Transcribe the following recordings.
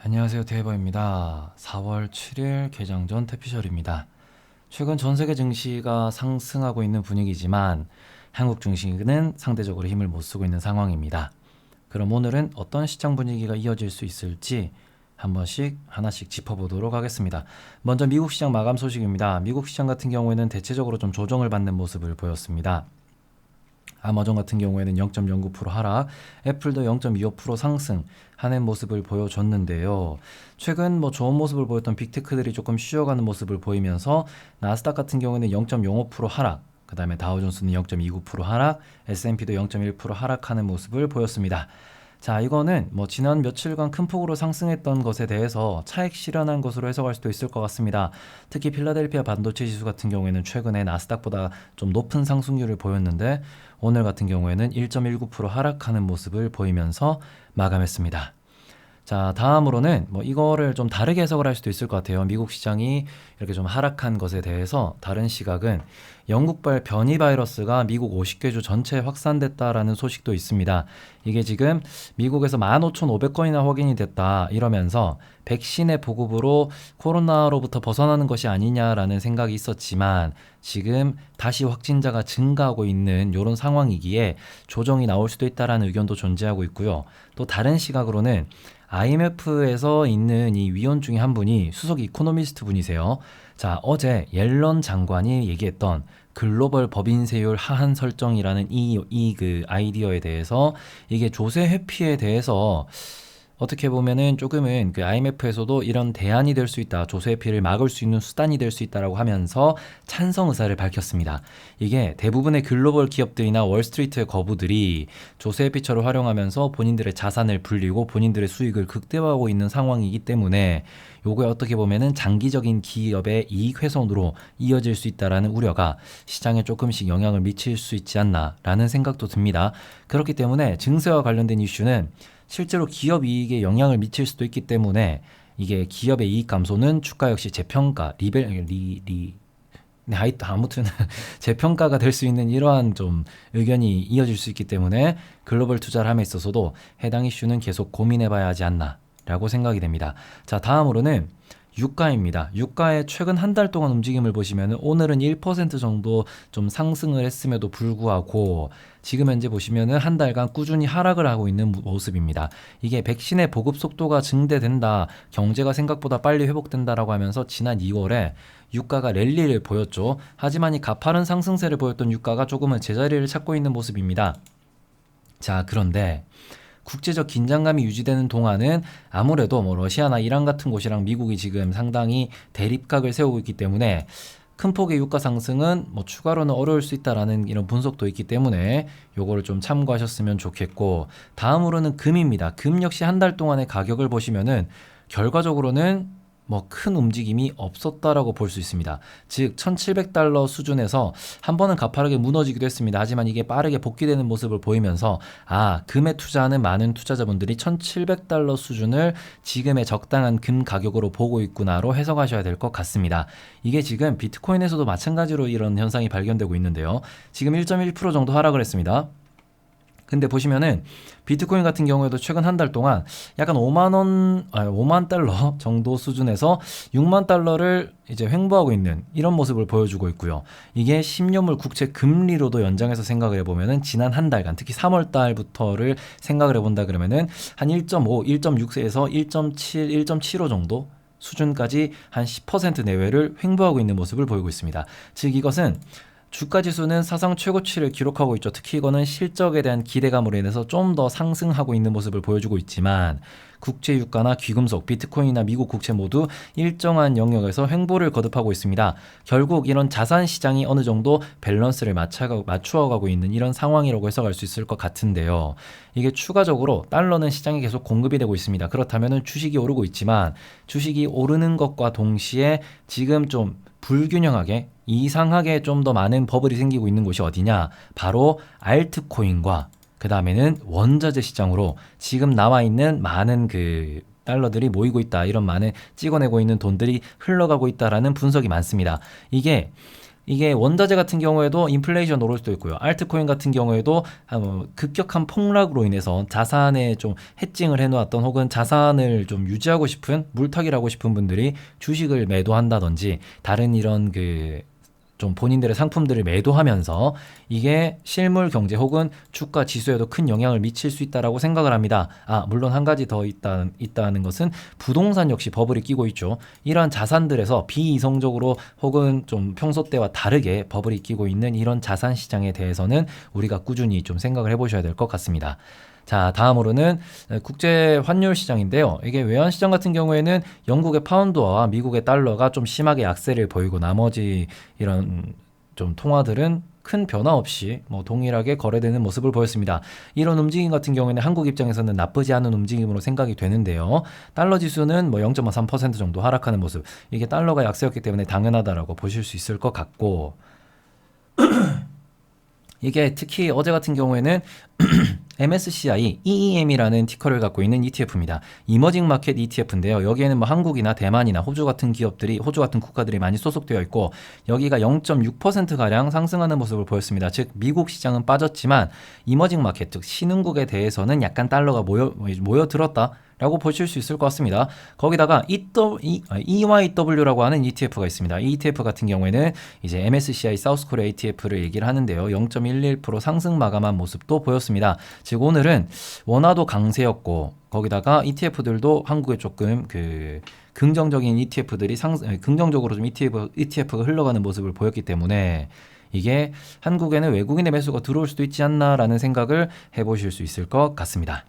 안녕하세요. 테이버입니다. 4월 7일 개장 전 태피셜입니다. 최근 전 세계 증시가 상승하고 있는 분위기지만 한국 증시는 상대적으로 힘을 못 쓰고 있는 상황입니다. 그럼 오늘은 어떤 시장 분위기가 이어질 수 있을지 한 번씩 하나씩 짚어보도록 하겠습니다. 먼저 미국 시장 마감 소식입니다. 미국 시장 같은 경우에는 대체적으로 좀 조정을 받는 모습을 보였습니다. 아마존 같은 경우에는 0.09% 하락, 애플도 0.25% 상승하는 모습을 보여줬는데요. 최근 좋은 모습을 보였던 빅테크들이 조금 쉬어가는 모습을 보이면서 나스닥 같은 경우에는 0.05% 하락, 그 다음에 다우존스는 0.29% 하락, S&P도 0.1% 하락하는 모습을 보였습니다. 자, 이거는 지난 며칠간 큰 폭으로 상승했던 것에 대해서 차익 실현한 것으로 해석할 수도 있을 것 같습니다. 특히 필라델피아 반도체 지수 같은 경우에는 최근에 나스닥보다 좀 높은 상승률을 보였는데 오늘 같은 경우에는 1.19% 하락하는 모습을 보이면서 마감했습니다. 자, 다음으로는 이거를 좀 다르게 해석을 할 수도 있을 것 같아요. 미국 시장이 이렇게 좀 하락한 것에 대해서 다른 시각은 영국발 변이 바이러스가 미국 50개 주 전체에 확산됐다라는 소식도 있습니다. 이게 지금 미국에서 15,500건이나 확인이 됐다 이러면서 백신의 보급으로 코로나로부터 벗어나는 것이 아니냐라는 생각이 있었지만 지금 다시 확진자가 증가하고 있는 이런 상황이기에 조정이 나올 수도 있다라는 의견도 존재하고 있고요. 또 다른 시각으로는 IMF에서 있는 이 위원 중에 한 분이 수석 이코노미스트 분이세요. 자, 어제 옐런 장관이 얘기했던 글로벌 법인세율 하한 설정이라는 그 아이디어에 대해서 이게 조세 회피에 대해서 어떻게 보면은 조금은 그 IMF에서도 이런 대안이 될 수 있다. 조세 회피를 막을 수 있는 수단이 될 수 있다라고 하면서 찬성 의사를 밝혔습니다. 이게 대부분의 글로벌 기업들이나 월스트리트의 거부들이 조세 회피처를 활용하면서 본인들의 자산을 불리고 본인들의 수익을 극대화하고 있는 상황이기 때문에 요거에 어떻게 보면은 장기적인 기업의 이익 훼손으로 이어질 수 있다라는 우려가 시장에 조금씩 영향을 미칠 수 있지 않나라는 생각도 듭니다. 그렇기 때문에 증세와 관련된 이슈는 실제로 기업 이익에 영향을 미칠 수도 있기 때문에 이게 기업의 이익 감소는 주가 역시 재평가, 아무튼 재평가가 될 수 있는 이러한 좀 의견이 이어질 수 있기 때문에 글로벌 투자를 함에 있어서도 해당 이슈는 계속 고민해봐야 하지 않나라고 생각이 됩니다. 자, 다음으로는 유가입니다. 유가의 최근 한 달 동안 움직임을 보시면 오늘은 1% 정도 좀 상승을 했음에도 불구하고 지금 현재 보시면은 한 달간 꾸준히 하락을 하고 있는 모습입니다. 이게 백신의 보급 속도가 증대된다, 경제가 생각보다 빨리 회복된다라고 하면서 지난 2월에 유가가 랠리를 보였죠. 하지만 이 가파른 상승세를 보였던 유가가 조금은 제자리를 찾고 있는 모습입니다. 자, 그런데 국제적 긴장감이 유지되는 동안은 아무래도 러시아나 이란 같은 곳이랑 미국이 지금 상당히 대립각을 세우고 있기 때문에 큰 폭의 유가 상승은 추가로는 어려울 수 있다라는 이런 분석도 있기 때문에 요거를 좀 참고하셨으면 좋겠고, 다음으로는 금입니다. 금 역시 한 달 동안의 가격을 보시면은 결과적으로는 큰 움직임이 없었다라고 볼 수 있습니다. 즉 1700달러 수준에서 한 번은 가파르게 무너지기도 했습니다. 하지만 이게 빠르게 복귀되는 모습을 보이면서 금에 투자하는 많은 투자자분들이 1700달러 수준을 지금의 적당한 금 가격으로 보고 있구나로 해석하셔야 될 것 같습니다. 이게 지금 비트코인에서도 마찬가지로 이런 현상이 발견되고 있는데요. 지금 1.1% 정도 하락을 했습니다. 근데 보시면은 비트코인 같은 경우에도 최근 한 달 동안 약간 5만 달러 정도 수준에서 6만 달러를 이제 횡보하고 있는 이런 모습을 보여주고 있고요. 이게 10년물 국채 금리로도 연장해서 생각을 해보면은 지난 한 달간, 특히 3월 달부터를 생각을 해본다 그러면은 한 1.5, 1.6에서 1.7, 1.75 정도 수준까지 한 10% 내외를 횡보하고 있는 모습을 보이고 있습니다. 즉 이것은 주가 지수는 사상 최고치를 기록하고 있죠. 특히 이거는 실적에 대한 기대감으로 인해서 좀 더 상승하고 있는 모습을 보여주고 있지만 국제 유가나 귀금속, 비트코인이나 미국 국채 모두 일정한 영역에서 횡보를 거듭하고 있습니다. 결국 이런 자산 시장이 어느 정도 밸런스를 맞추어가고 있는 이런 상황이라고 해석할 수 있을 것 같은데요. 이게 추가적으로 달러는 시장에 계속 공급이 되고 있습니다. 그렇다면 주식이 오르고 있지만 주식이 오르는 것과 동시에 지금 좀 불균형하게 이상하게 좀 더 많은 버블이 생기고 있는 곳이 어디냐? 바로 알트코인과 그 다음에는 원자재 시장으로 지금 나와 있는 많은 그 달러들이 모이고 있다. 이런 많은 찍어내고 있는 돈들이 흘러가고 있다라는 분석이 많습니다. 이게 이게 원자재 같은 경우에도 인플레이션 오를 수도 있고요. 알트코인 같은 경우에도 급격한 폭락으로 인해서 자산에 좀 해칭을 해놓았던 혹은 자산을 좀 유지하고 싶은 물타기를 하고 싶은 분들이 주식을 매도한다든지 다른 이런 좀 본인들의 상품들을 매도하면서 이게 실물 경제 혹은 주가 지수에도 큰 영향을 미칠 수 있다라고 생각을 합니다. 물론 한 가지 더 있다는 것은 부동산 역시 버블이 끼고 있죠. 이러한 자산들에서 비이성적으로 혹은 좀 평소 때와 다르게 버블이 끼고 있는 이런 자산 시장에 대해서는 우리가 꾸준히 좀 생각을 해보셔야 될 것 같습니다. 자, 다음으로는 국제 환율 시장인데요. 이게 외환 시장 같은 경우에는 영국의 파운드와 미국의 달러가 좀 심하게 약세를 보이고 나머지 이런 좀 통화들은 큰 변화 없이 동일하게 거래되는 모습을 보였습니다. 이런 움직임 같은 경우에는 한국 입장에서는 나쁘지 않은 움직임으로 생각이 되는데요. 달러 지수는 0.3% 정도 하락하는 모습. 이게 달러가 약세였기 때문에 당연하다라고 보실 수 있을 것 같고 이게 특히 어제 같은 경우에는 MSCI EEM이라는 티커를 갖고 있는 ETF입니다. 이머징 마켓 ETF인데요. 여기에는 한국이나 대만이나 호주 같은 국가들이 많이 소속되어 있고 여기가 0.6%가량 상승하는 모습을 보였습니다. 즉 미국 시장은 빠졌지만 이머징 마켓, 즉 신흥국에 대해서는 약간 달러가 모여들었다 라고 보실 수 있을 것 같습니다. 거기다가 EYW라고 하는 ETF가 있습니다. 이 ETF 같은 경우에는 이제 MSCI 사우스코리아 ETF를 얘기를 하는데요. 0.11% 상승 마감한 모습도 보였습니다. 즉 오늘은 원화도 강세였고 거기다가 ETF들도 한국에 조금 긍정적인 ETF들이 긍정적으로 좀 ETF가 흘러가는 모습을 보였기 때문에 이게 한국에는 외국인의 매수가 들어올 수도 있지 않나라는 생각을 해보실 수 있을 것 같습니다.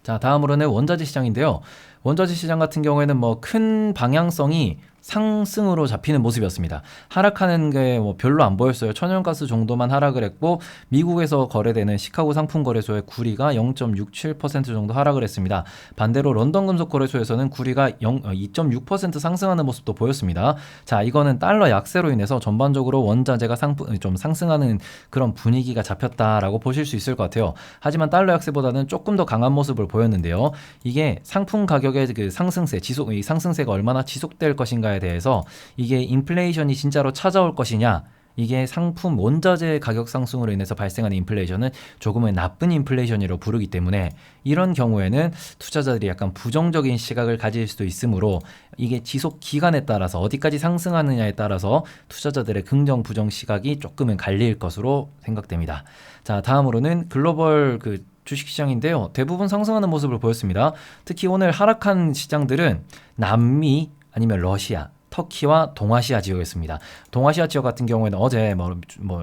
자, 다음으로는 원자재 시장인데요. 원자재 시장 같은 경우에는 큰 방향성이 상승으로 잡히는 모습이었습니다. 하락하는 게 별로 안 보였어요. 천연가스 정도만 하락을 했고 미국에서 거래되는 시카고 상품거래소의 구리가 0.67% 정도 하락을 했습니다. 반대로 런던 금속거래소에서는 구리가 2.6% 상승하는 모습도 보였습니다. 자, 이거는 달러 약세로 인해서 전반적으로 원자재가 좀 상승하는 그런 분위기가 잡혔다라고 보실 수 있을 것 같아요. 하지만 달러 약세보다는 조금 더 강한 모습을 보였는데요. 이게 상품 가격의 상승세, 이 상승세가 얼마나 지속될 것인가에 대해서 이게 인플레이션이 진짜로 찾아올 것이냐, 이게 상품 원자재 가격 상승으로 인해서 발생하는 인플레이션은 조금은 나쁜 인플레이션이라고 부르기 때문에 이런 경우에는 투자자들이 약간 부정적인 시각을 가질 수도 있으므로 이게 지속 기간에 따라서 어디까지 상승하느냐에 따라서 투자자들의 긍정 부정 시각이 조금은 갈릴 것으로 생각됩니다. 자, 다음으로는 글로벌 주식시장인데요. 대부분 상승하는 모습을 보였습니다. 특히 오늘 하락한 시장들은 남미 아니면 러시아, 터키와 동아시아 지역이었습니다. 동아시아 지역 같은 경우에는 어제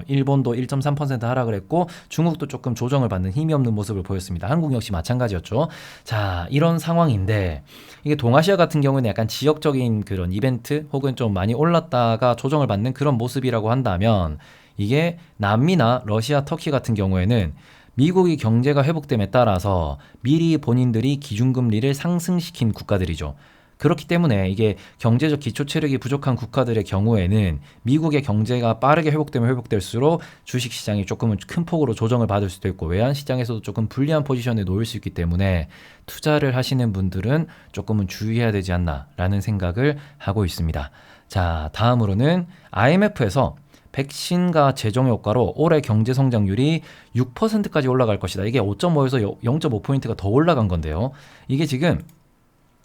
일본도 1.3% 하락을 했고 중국도 조금 조정을 받는 힘이 없는 모습을 보였습니다. 한국 역시 마찬가지였죠. 자, 이런 상황인데 이게 동아시아 같은 경우는 약간 지역적인 그런 이벤트 혹은 좀 많이 올랐다가 조정을 받는 그런 모습이라고 한다면 이게 남미나 러시아, 터키 같은 경우에는 미국이 경제가 회복됨에 따라서 미리 본인들이 기준금리를 상승시킨 국가들이죠. 그렇기 때문에 이게 경제적 기초 체력이 부족한 국가들의 경우에는 미국의 경제가 빠르게 회복되면 회복될수록 주식시장이 조금은 큰 폭으로 조정을 받을 수도 있고 외환시장에서도 조금 불리한 포지션에 놓일 수 있기 때문에 투자를 하시는 분들은 조금은 주의해야 되지 않나라는 생각을 하고 있습니다. 자, 다음으로는 IMF에서 백신과 재정 효과로 올해 경제 성장률이 6%까지 올라갈 것이다. 이게 5.5에서 0.5포인트가 더 올라간 건데요. 이게 지금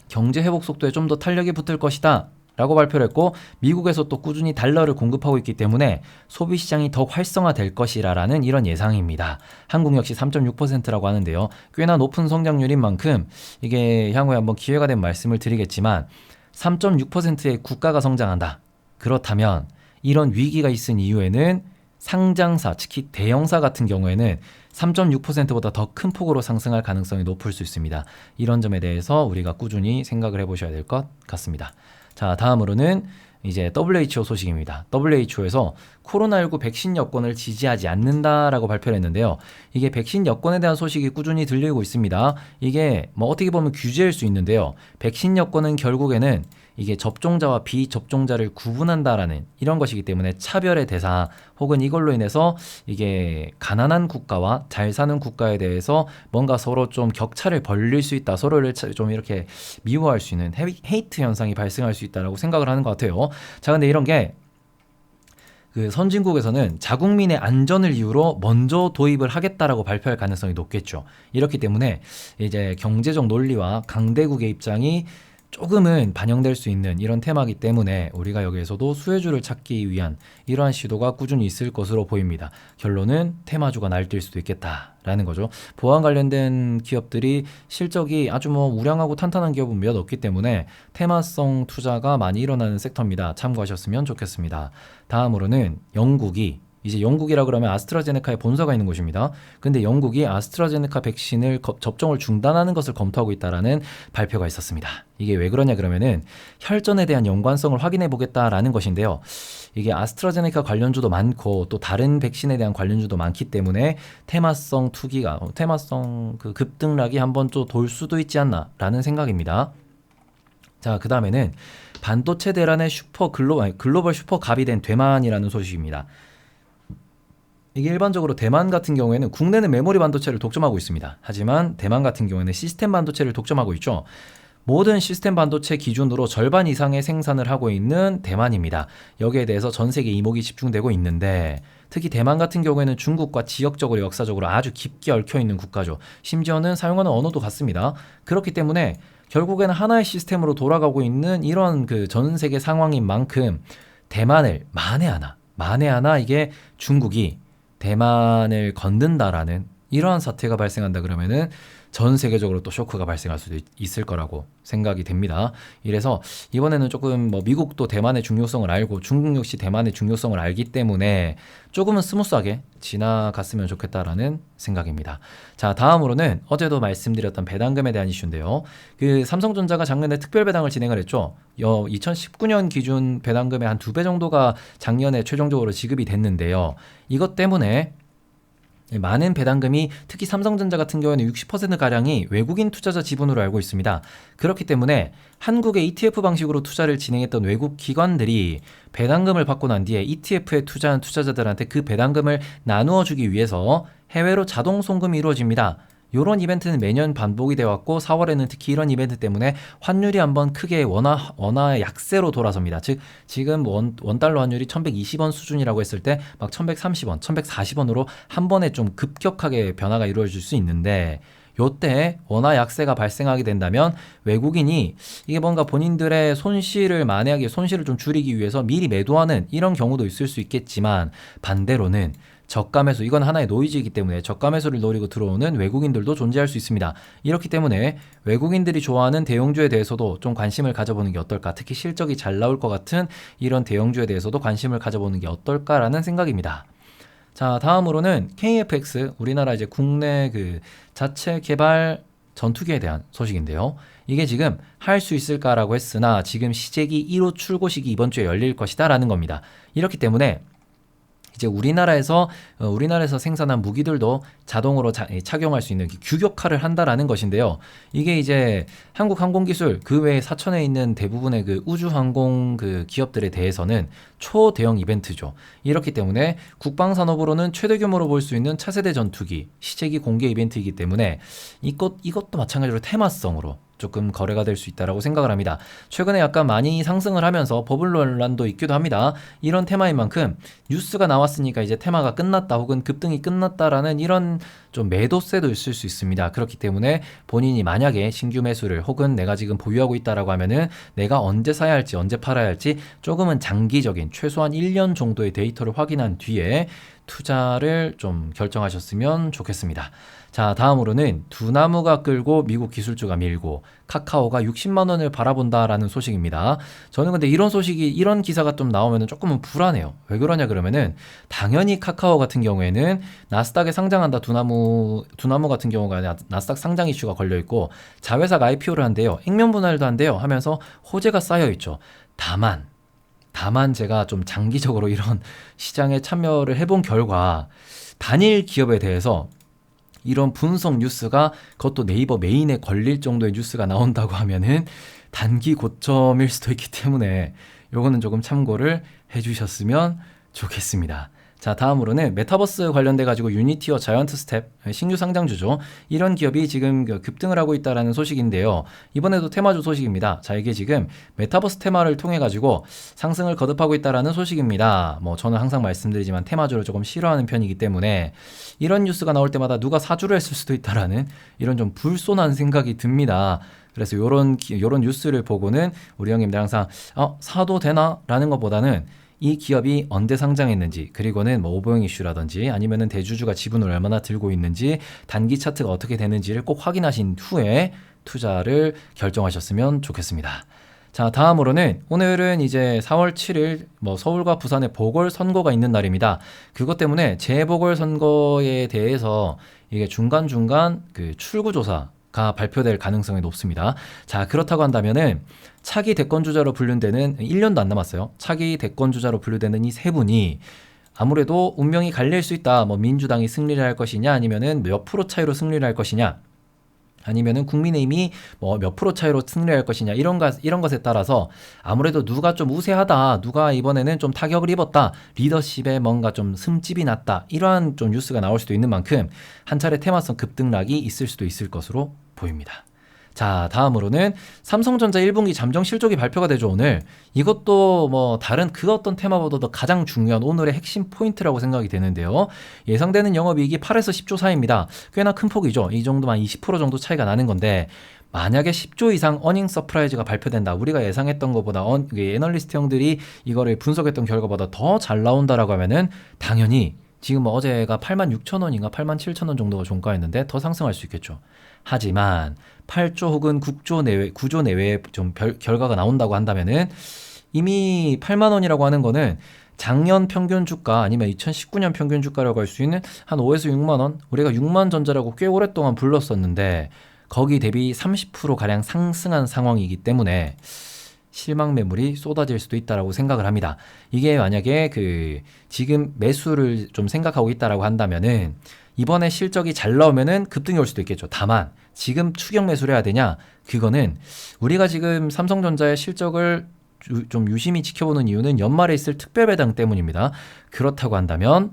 경제 회복 속도에 좀 더 탄력이 붙을 것이다 라고 발표를 했고 미국에서 또 꾸준히 달러를 공급하고 있기 때문에 소비시장이 더 활성화될 것이라는 이런 예상입니다. 한국 역시 3.6%라고 하는데요. 꽤나 높은 성장률인 만큼 이게 향후에 한번 기회가 되면 말씀을 드리겠지만 3.6%의 국가가 성장한다. 그렇다면 이런 위기가 있은 이후에는 상장사, 특히 대형사 같은 경우에는 3.6%보다 더 큰 폭으로 상승할 가능성이 높을 수 있습니다. 이런 점에 대해서 우리가 꾸준히 생각을 해보셔야 될 것 같습니다. 자, 다음으로는 이제 WHO 소식입니다. WHO에서 코로나19 백신 여권을 지지하지 않는다라고 발표를 했는데요. 이게 백신 여권에 대한 소식이 꾸준히 들리고 있습니다. 이게 어떻게 보면 규제일 수 있는데요. 백신 여권은 결국에는 이게 접종자와 비접종자를 구분한다라는 이런 것이기 때문에 차별의 대상 혹은 이걸로 인해서 이게 가난한 국가와 잘 사는 국가에 대해서 뭔가 서로 좀 격차를 벌릴 수 있다. 서로를 좀 이렇게 미워할 수 있는 헤이트 현상이 발생할 수 있다라고 생각을 하는 것 같아요. 자, 근데 이런 게 그 선진국에서는 자국민의 안전을 이유로 먼저 도입을 하겠다라고 발표할 가능성이 높겠죠. 이렇기 때문에 이제 경제적 논리와 강대국의 입장이 조금은 반영될 수 있는 이런 테마이기 때문에 우리가 여기에서도 수혜주를 찾기 위한 이러한 시도가 꾸준히 있을 것으로 보입니다. 결론은 테마주가 날뛸 수도 있겠다라는 거죠. 보안 관련된 기업들이 실적이 아주 우량하고 탄탄한 기업은 몇 없기 때문에 테마성 투자가 많이 일어나는 섹터입니다. 참고하셨으면 좋겠습니다. 다음으로는 이제 영국이라 그러면 아스트라제네카의 본사가 있는 곳입니다. 근데 영국이 아스트라제네카 백신을 접종을 중단하는 것을 검토하고 있다라는 발표가 있었습니다. 이게 왜 그러냐 그러면은 혈전에 대한 연관성을 확인해 보겠다라는 것인데요. 이게 아스트라제네카 관련주도 많고 또 다른 백신에 대한 관련주도 많기 때문에 테마성 그 급등락이 한번 또 돌 수도 있지 않나라는 생각입니다. 자, 그 다음에는 반도체 대란의 글로벌 슈퍼갑이 된 대만이라는 소식입니다. 이게 일반적으로 대만 같은 경우에는 국내는 메모리 반도체를 독점하고 있습니다. 하지만 대만 같은 경우에는 시스템 반도체를 독점하고 있죠. 모든 시스템 반도체 기준으로 절반 이상의 생산을 하고 있는 대만입니다. 여기에 대해서 전 세계 이목이 집중되고 있는데 특히 대만 같은 경우에는 중국과 지역적으로 역사적으로 아주 깊게 얽혀있는 국가죠. 심지어는 사용하는 언어도 같습니다. 그렇기 때문에 결국에는 하나의 시스템으로 돌아가고 있는 이런 그 전 세계 상황인 만큼 대만을 만에 하나 이게 중국이 대만을 건든다라는 이러한 사태가 발생한다 그러면은 전 세계적으로 또 쇼크가 발생할 수도 있을 거라고 생각이 됩니다. 이래서 이번에는 조금 미국도 대만의 중요성을 알고 중국 역시 대만의 중요성을 알기 때문에 조금은 스무스하게 지나갔으면 좋겠다라는 생각입니다. 자, 다음으로는 어제도 말씀드렸던 배당금에 대한 이슈인데요. 그 삼성전자가 작년에 특별 배당을 진행을 했죠. 2019년 기준 배당금의 한 2배 정도가 작년에 최종적으로 지급이 됐는데요. 이것 때문에 많은 배당금이 특히 삼성전자 같은 경우에는 60%가량이 외국인 투자자 지분으로 알고 있습니다. 그렇기 때문에 한국의 ETF 방식으로 투자를 진행했던 외국 기관들이 배당금을 받고 난 뒤에 ETF에 투자한 투자자들한테 그 배당금을 나누어 주기 위해서 해외로 자동 송금이 이루어집니다. 이런 이벤트는 매년 반복이 되어 왔고 4월에는 특히 이런 이벤트 때문에 환율이 한번 크게 원화 약세로 돌아섭니다. 즉 지금 원달러 환율이 1120원 수준이라고 했을 때 막 1130원, 1140원으로 한 번에 좀 급격하게 변화가 이루어질 수 있는데 요때 원화 약세가 발생하게 된다면 외국인이 이게 뭔가 본인들의 손실을 만회하기, 손실을 좀 줄이기 위해서 미리 매도하는 이런 경우도 있을 수 있겠지만 반대로는 저가 매수, 이건 하나의 노이즈이기 때문에 저가 매수를 노리고 들어오는 외국인들도 존재할 수 있습니다. 이렇기 때문에 외국인들이 좋아하는 대형주에 대해서도 좀 관심을 가져보는 게 어떨까, 특히 실적이 잘 나올 것 같은 이런 대형주에 대해서도 관심을 가져보는 게 어떨까라는 생각입니다. 자, 다음으로는 KFX, 우리나라 이제 국내 그 자체 개발 전투기에 대한 소식인데요. 이게 지금 할 수 있을까라고 했으나 지금 시제기 1호 출고식이 이번 주에 열릴 것이다 라는 겁니다. 이렇기 때문에 이제 우리나라에서 생산한 무기들도 자동으로 착용할 수 있는 규격화를 한다라는 것인데요. 이게 이제 한국항공기술 그 외에 사천에 있는 대부분의 그 우주항공 그 기업들에 대해서는 초대형 이벤트죠. 이렇기 때문에 국방산업으로는 최대 규모로 볼 수 있는 차세대 전투기 시제기 공개 이벤트이기 때문에 이것도 마찬가지로 테마성으로 조금 거래가 될 수 있다라고 생각을 합니다. 최근에 약간 많이 상승을 하면서 버블 논란도 있기도 합니다. 이런 테마인 만큼 뉴스가 나왔으니까 이제 테마가 끝났다 혹은 급등이 끝났다라는 이런 좀 매도세도 있을 수 있습니다. 그렇기 때문에 본인이 만약에 신규 매수를 혹은 내가 지금 보유하고 있다라고 하면은 내가 언제 사야 할지 언제 팔아야 할지 조금은 장기적인 최소한 1년 정도의 데이터를 확인한 뒤에 투자를 좀 결정하셨으면 좋겠습니다. 자, 다음으로는 두나무가 끌고 미국 기술주가 밀고 카카오가 60만 원을 바라본다라는 소식입니다. 저는 근데 이런 기사가 좀 나오면 조금은 불안해요. 왜 그러냐 그러면은 당연히 카카오 같은 경우에는 나스닥에 상장한다, 두나무 같은 경우가 나스닥 상장 이슈가 걸려 있고 자회사가 IPO를 한대요. 액면 분할도 한대요 하면서 호재가 쌓여 있죠. 다만 제가 좀 장기적으로 이런 시장에 참여를 해본 결과 단일 기업에 대해서 이런 분석 뉴스가 그것도 네이버 메인에 걸릴 정도의 뉴스가 나온다고 하면은 단기 고점일 수도 있기 때문에 요거는 조금 참고를 해주셨으면 좋겠습니다. 자, 다음으로는 메타버스 관련돼 가지고 유니티와 자이언트 스텝 신규 상장주죠. 이런 기업이 지금 급등을 하고 있다라는 소식인데요. 이번에도 테마주 소식입니다. 자, 이게 지금 메타버스 테마를 통해 가지고 상승을 거듭하고 있다라는 소식입니다. 뭐 저는 항상 말씀드리지만 테마주를 조금 싫어하는 편이기 때문에 이런 뉴스가 나올 때마다 누가 사주를 했을 수도 있다라는 이런 좀 불손한 생각이 듭니다. 그래서 요런 뉴스를 보고는 우리 형님들 항상 사도 되나라는 것보다는 이 기업이 언제 상장했는지, 그리고는 뭐 오버형 이슈라든지 아니면은 대주주가 지분을 얼마나 들고 있는지, 단기 차트가 어떻게 되는지를 꼭 확인하신 후에 투자를 결정하셨으면 좋겠습니다. 자, 다음으로는 오늘은 이제 4월 7일 뭐 서울과 부산의 보궐선거가 있는 날입니다. 그것 때문에 재보궐선거에 대해서 이게 중간중간 그 출구조사가 발표될 가능성이 높습니다. 자, 그렇다고 한다면은 차기 대권주자로 분류되는 1년도 안 남았어요. 차기 대권주자로 분류되는 이 세 분이 아무래도 운명이 갈릴 수 있다. 뭐 민주당이 승리를 할 것이냐, 아니면은 몇 프로 차이로 승리를 할 것이냐, 아니면은 국민의힘이 뭐 몇 프로 차이로 승리할 것이냐, 이런 것에 따라서 아무래도 누가 좀 우세하다, 누가 이번에는 좀 타격을 입었다, 리더십에 뭔가 좀 흠집이 났다, 이러한 좀 뉴스가 나올 수도 있는 만큼 한 차례 테마성 급등락이 있을 수도 있을 것으로 보입니다. 자, 다음으로는 삼성전자 1분기 잠정 실적이 발표가 되죠, 오늘. 이것도 뭐 다른 그 어떤 테마보다도 가장 중요한 오늘의 핵심 포인트라고 생각이 되는데요. 예상되는 영업이익이 8에서 10조 사이입니다. 꽤나 큰 폭이죠. 이 정도만 20% 정도 차이가 나는 건데, 만약에 10조 이상 어닝 서프라이즈가 발표된다, 우리가 예상했던 것보다 애널리스트 형들이 이거를 분석했던 결과보다 더 잘 나온다라고 하면은 당연히 지금 뭐 어제가 86,000원인가 87,000원 정도가 종가였는데 더 상승할 수 있겠죠. 하지만 8조 혹은 9조 내외의 좀 결과가 나온다고 한다면은 이미 8만 원이라고 하는 거는 작년 평균 주가 아니면 2019년 평균 주가라고 할 수 있는 한 5에서 6만 원? 우리가 6만 전자라고 꽤 오랫동안 불렀었는데 거기 대비 30% 가량 상승한 상황이기 때문에 실망 매물이 쏟아질 수도 있다라고 생각을 합니다. 이게 만약에 지금 매수를 좀 생각하고 있다라고 한다면은 이번에 실적이 잘 나오면은 급등이 올 수도 있겠죠. 다만 지금 추격 매수를 해야 되냐? 그거는 우리가 지금 삼성전자의 실적을 좀 유심히 지켜보는 이유는 연말에 있을 특별 배당 때문입니다. 그렇다고 한다면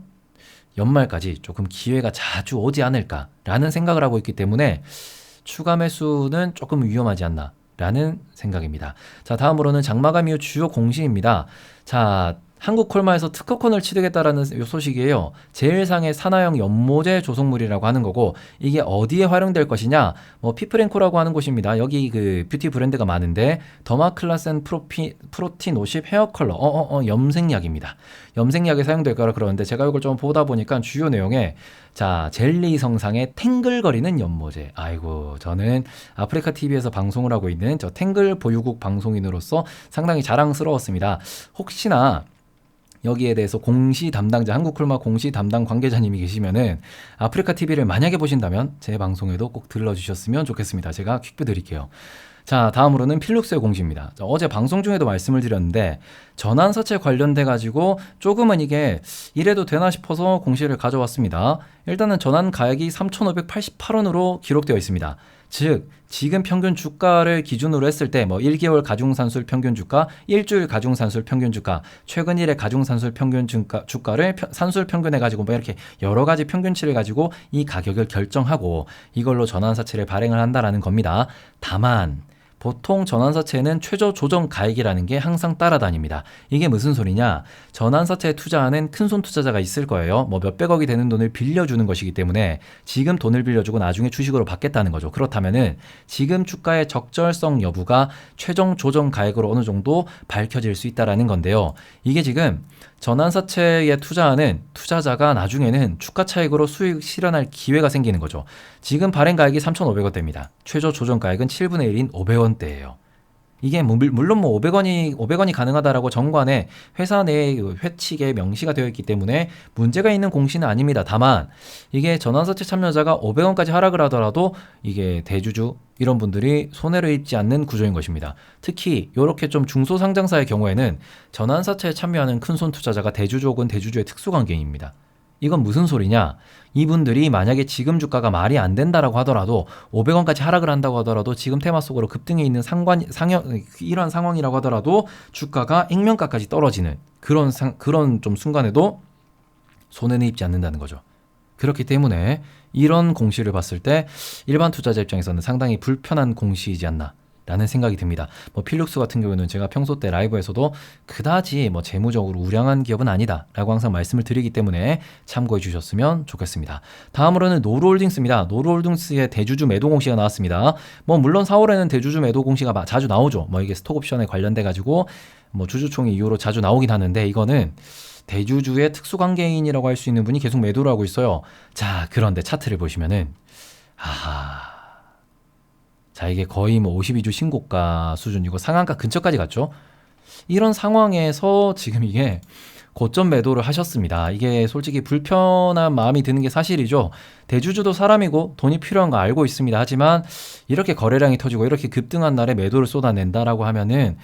연말까지 조금 기회가 자주 오지 않을까라는 생각을 하고 있기 때문에 추가 매수는 조금 위험하지 않나 라는 생각입니다. 자, 다음으로는 장마감 이후 주요 공시입니다. 자, 한국콜마에서 특허권을 취득했다라는 소식이에요. 제일 상의 산화형 연모제 조성물이라고 하는 거고, 이게 어디에 활용될 것이냐? 뭐 피프랭코라고 하는 곳입니다. 여기 뷰티 브랜드가 많은데 더마클라센 프로틴 50 헤어 컬러 염색약입니다. 염색약에 사용될 거라 그러는데 제가 이걸 좀 보다 보니까 주요 내용에 자, 젤리 성상의 탱글거리는 연모제. 아이고, 저는 아프리카 TV에서 방송을 하고 있는 저 탱글 보유국 방송인으로서 상당히 자랑스러웠습니다. 혹시나 여기에 대해서 공시 담당자, 한국콜마 공시 담당 관계자님이 계시면은 아프리카 TV를 만약에 보신다면 제 방송에도 꼭 들러주셨으면 좋겠습니다. 제가 퀵뷰 드릴게요. 자, 다음으로는 필룩스의 공시입니다. 자, 어제 방송 중에도 말씀을 드렸는데 전환사채 관련돼 가지고 조금은 이게 이래도 되나 싶어서 공시를 가져왔습니다. 일단은 전환 가액이 3,588원으로 기록되어 있습니다. 즉 지금 평균 주가를 기준으로 했을 때 뭐 1개월 가중산술 평균 주가, 일주일 가중산술 평균 주가, 최근 1의 가중산술 평균 주가를 산술 평균해 가지고 뭐 이렇게 여러 가지 평균치를 가지고 이 가격을 결정하고 이걸로 전환사채를 발행을 한다라는 겁니다. 다만 보통 전환사채는 최저 조정 가액이라는 게 항상 따라다닙니다. 이게 무슨 소리냐? 전환사채에 투자하는 큰손 투자자가 있을 거예요. 뭐 몇백억이 되는 돈을 빌려주는 것이기 때문에 지금 돈을 빌려주고 나중에 주식으로 받겠다는 거죠. 그렇다면은 지금 주가의 적절성 여부가 최종 조정 가액으로 어느 정도 밝혀질 수 있다라는 건데요. 이게 지금 전환사채에 투자하는 투자자가 나중에는 주가 차익으로 수익 실현할 기회가 생기는 거죠. 지금 발행 가액이 3,500원대입니다. 최저 조정 가액은 7분의 1인 500원대예요. 이게 물론 뭐 500원이 가능하다라고 정관에 회사 내의 회칙에 명시가 되어 있기 때문에 문제가 있는 공시는 아닙니다. 다만 이게 전환사채 참여자가 500원까지 하락을 하더라도 이게 대주주 이런 분들이 손해를 입지 않는 구조인 것입니다. 특히 이렇게 좀 중소상장사의 경우에는 전환사채에 참여하는 큰손 투자자가 대주주 혹은 대주주의 특수관계인입니다. 이건 무슨 소리냐? 이분들이 만약에 지금 주가가 말이 안 된다라고 하더라도 500원까지 하락을 한다고 하더라도 지금 테마 속으로 급등해 있는 이런 상황이라고 하더라도 주가가 액면가까지 떨어지는 그런 좀 순간에도 손해는 입지 않는다는 거죠. 그렇기 때문에 이런 공시를 봤을 때 일반 투자자 입장에서는 상당히 불편한 공시이지 않나 라는 생각이 듭니다. 필룩스 같은 경우는 제가 평소 때 라이브에서도 그다지 재무적으로 우량한 기업은 아니다 라고 항상 말씀을 드리기 때문에 참고해 주셨으면 좋겠습니다. 다음으로는 노루홀딩스입니다. 노루홀딩스의 대주주 매도 공시가 나왔습니다. 물론 4월에는 대주주 매도 공시가 자주 나오죠. 이게 스톡옵션에 관련돼 가지고 주주총회 이후로 자주 나오긴 하는데, 이거는 대주주의 특수관계인이라고 할 수 있는 분이 계속 매도를 하고 있어요. 자, 그런데 차트를 보시면은 자, 이게 거의 52주 신고가 수준이고 상한가 근처까지 갔죠. 이런 상황에서 지금 이게 고점 매도를 하셨습니다. 이게 솔직히 불편한 마음이 드는 게 사실이죠. 대주주도 사람이고 돈이 필요한 거 알고 있습니다. 하지만 이렇게 거래량이 터지고 이렇게 급등한 날에 매도를 쏟아낸다라고 하면은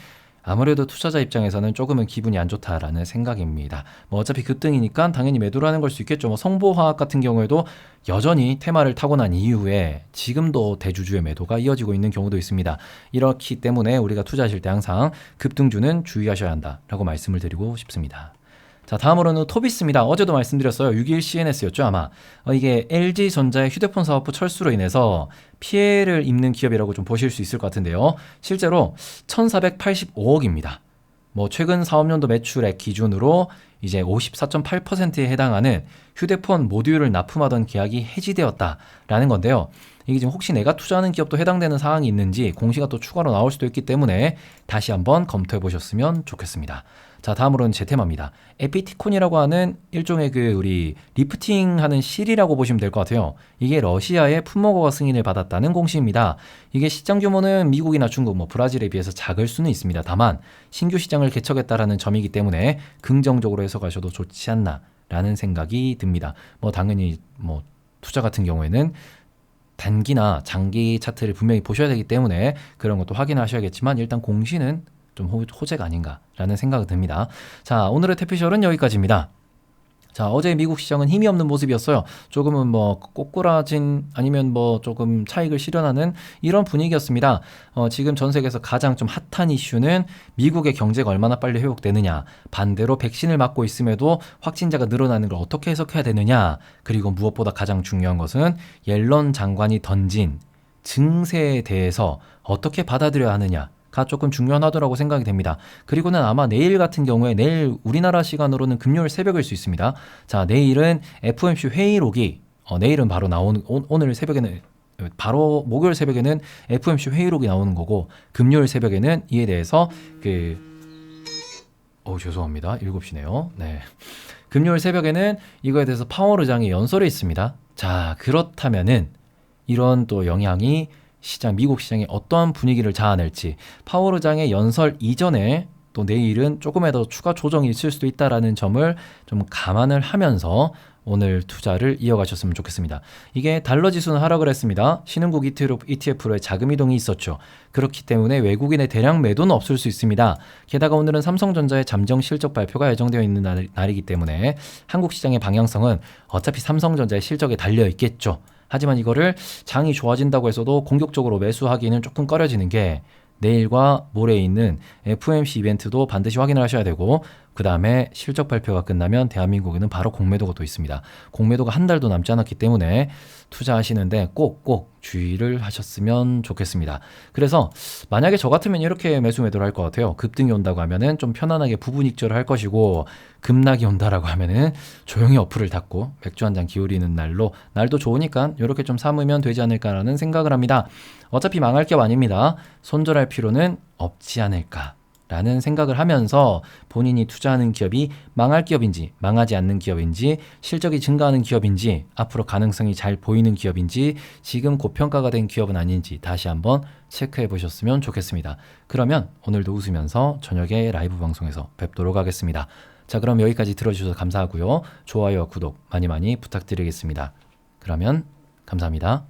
아무래도 투자자 입장에서는 조금은 기분이 안 좋다라는 생각입니다. 어차피 급등이니까 당연히 매도를 하는 걸 수 있겠죠. 성보화학 같은 경우에도 여전히 테마를 타고 난 이후에 지금도 대주주의 매도가 이어지고 있는 경우도 있습니다. 이렇기 때문에 우리가 투자하실 때 항상 급등주는 주의하셔야 한다라고 말씀을 드리고 싶습니다. 자, 다음으로는 토비스입니다. 어제도 말씀드렸어요. 6.1 CNS였죠, 아마. 이게 LG전자의 휴대폰 사업부 철수로 인해서 피해를 입는 기업이라고 좀 보실 수 있을 것 같은데요. 실제로 1,485억입니다. 최근 사업연도 매출액 기준으로 이제 54.8%에 해당하는 휴대폰 모듈을 납품하던 계약이 해지되었다라는 건데요. 이게 지금 혹시 내가 투자하는 기업도 해당되는 사항이 있는지 공시가 또 추가로 나올 수도 있기 때문에 다시 한번 검토해 보셨으면 좋겠습니다. 자, 다음으로는 제 테마입니다. 에피티콘이라고 하는 일종의 우리 리프팅 하는 실이라고 보시면 될 것 같아요. 이게 러시아의 품목허가 승인을 받았다는 공시입니다. 이게 시장 규모는 미국이나 중국, 브라질에 비해서 작을 수는 있습니다. 다만 신규 시장을 개척했다라는 점이기 때문에 긍정적으로 해석하셔도 좋지 않나라는 생각이 듭니다. 당연히 투자 같은 경우에는 단기나 장기 차트를 분명히 보셔야 되기 때문에 그런 것도 확인하셔야겠지만 일단 공시는 좀 호재가 아닌가라는 생각이 듭니다. 자, 오늘의 태피셜은 여기까지입니다. 자, 어제 미국 시장은 힘이 없는 모습이었어요. 조금은 꼬꾸라진 아니면 조금 차익을 실현하는 이런 분위기였습니다. 지금 전 세계에서 가장 좀 핫한 이슈는 미국의 경제가 얼마나 빨리 회복되느냐, 반대로 백신을 맞고 있음에도 확진자가 늘어나는 걸 어떻게 해석해야 되느냐, 그리고 무엇보다 가장 중요한 것은 옐런 장관이 던진 증세에 대해서 어떻게 받아들여야 하느냐 가 조금 중요하더라고 생각이 됩니다. 그리고는 아마 내일 같은 경우에, 내일 우리나라 시간으로는 금요일 새벽일 수 있습니다. 자, 내일은 FOMC 회의록이 내일은 바로 나오는, 오늘 새벽에는 바로 목요일 새벽에는 FOMC 회의록이 나오는 거고, 금요일 새벽에는 이에 대해서 죄송합니다. 7시네요. 네. 금요일 새벽에는 이거에 대해서 파월 의장의 연설이 있습니다. 자, 그렇다면은 이런 또 영향이 미국 시장에 어떠한 분위기를 자아낼지, 파월 의장의 연설 이전에 또 내일은 조금이라도 추가 조정이 있을 수도 있다라는 점을 좀 감안을 하면서 오늘 투자를 이어가셨으면 좋겠습니다. 이게 달러 지수는 하락을 했습니다. 신흥국 ETF로의 자금 이동이 있었죠. 그렇기 때문에 외국인의 대량 매도는 없을 수 있습니다. 게다가 오늘은 삼성전자의 잠정 실적 발표가 예정되어 있는 날이기 때문에 한국 시장의 방향성은 어차피 삼성전자의 실적에 달려 있겠죠. 하지만 이거를 장이 좋아진다고 해서도 공격적으로 매수하기는 조금 꺼려지는 게, 내일과 모레에 있는 FOMC 이벤트도 반드시 확인을 하셔야 되고, 그 다음에 실적 발표가 끝나면 대한민국에는 바로 공매도가 또 있습니다. 공매도가 한 달도 남지 않았기 때문에 투자하시는데 꼭 주의를 하셨으면 좋겠습니다. 그래서 만약에 저 같으면 이렇게 매수매도를 할 것 같아요. 급등이 온다고 하면은 좀 편안하게 부분익절을 할 것이고, 급락이 온다라고 하면은 조용히 어플을 닫고 맥주 한 잔 기울이는 날도 좋으니까 이렇게 좀 삼으면 되지 않을까라는 생각을 합니다. 어차피 망할 기업 아닙니다. 손절할 필요는 없지 않을까 라는 생각을 하면서 본인이 투자하는 기업이 망할 기업인지 망하지 않는 기업인지, 실적이 증가하는 기업인지, 앞으로 가능성이 잘 보이는 기업인지, 지금 고평가가 된 기업은 아닌지 다시 한번 체크해 보셨으면 좋겠습니다. 그러면 오늘도 웃으면서 저녁에 라이브 방송에서 뵙도록 하겠습니다. 자, 그럼 여기까지 들어주셔서 감사하고요. 좋아요와 구독 많이 부탁드리겠습니다. 그러면 감사합니다.